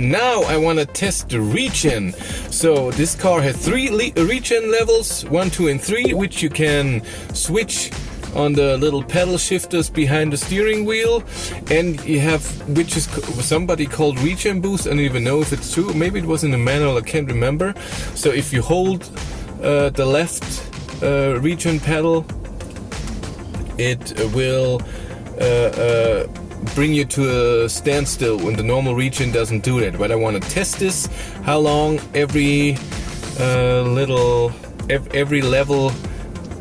now I want to test the Regen. So this car has 3 Regen levels, 1, 2 and 3, which you can switch on the little pedal shifters behind the steering wheel, and you have, which is somebody called Regen boost. I don't even know if it's true, maybe it was in the manual, I can't remember. So if you hold the left Regen pedal, it will bring you to a standstill when the normal Regen doesn't do that. But I want to test this, how long every level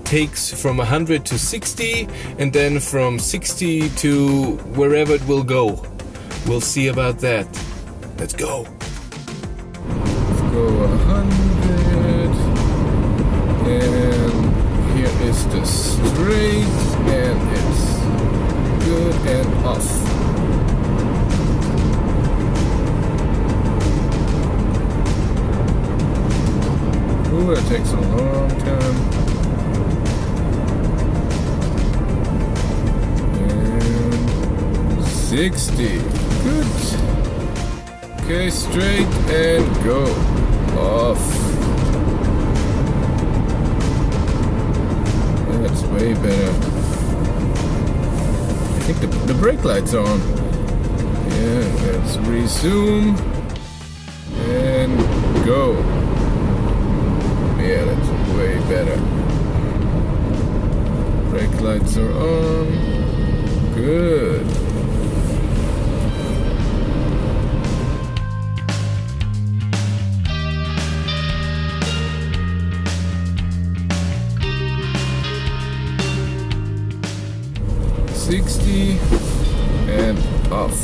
takes from 100 to 60, and then from 60 to wherever it will go. We'll see about that. Let's go. Let's go 100, and here is the straight, and it's good and off. Ooh, that takes a long time. 60. Good. Okay, straight and go. Off. That's way better. I think the brake lights are on. Yeah, let's resume. And go. Yeah, that's way better. Brake lights are on. Good. And off.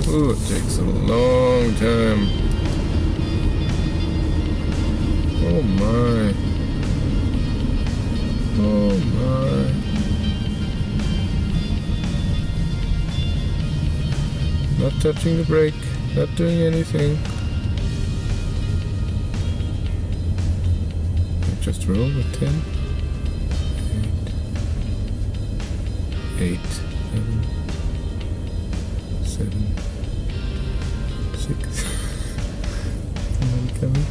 Ooh, it takes a long time. Oh my. Oh my. Not touching the brake, not doing anything. Just roll with 10, 8, 7, 6. Somebody coming.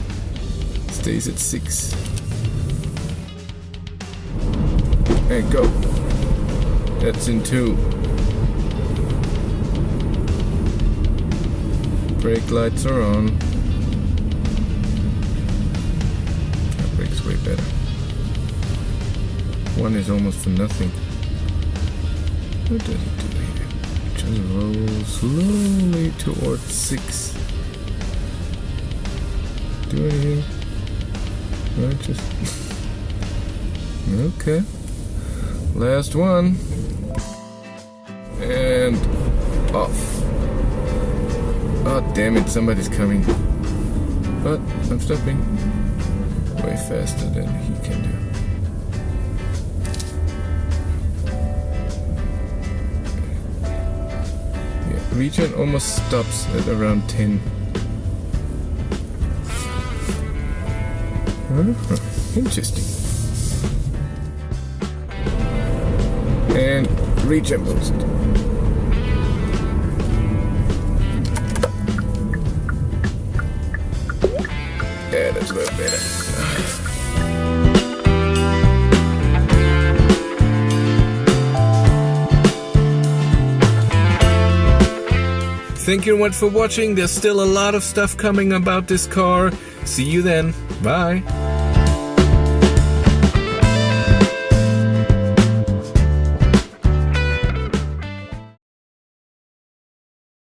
Stays at 6. And go. That's in 2. Brake lights are on. Way better. 1 is almost for nothing. What does it do here? Just roll slowly towards 6. Do anything? No, just okay. Last one. And off. Oh damn it! Somebody's coming. But I'm stopping. Way faster than he can do. Yeah, Regen almost stops at around 10. Interesting. And Regen boost. Yeah, that's way better. Thank you very much for watching. There's still a lot of stuff coming about this car. See you then. Bye.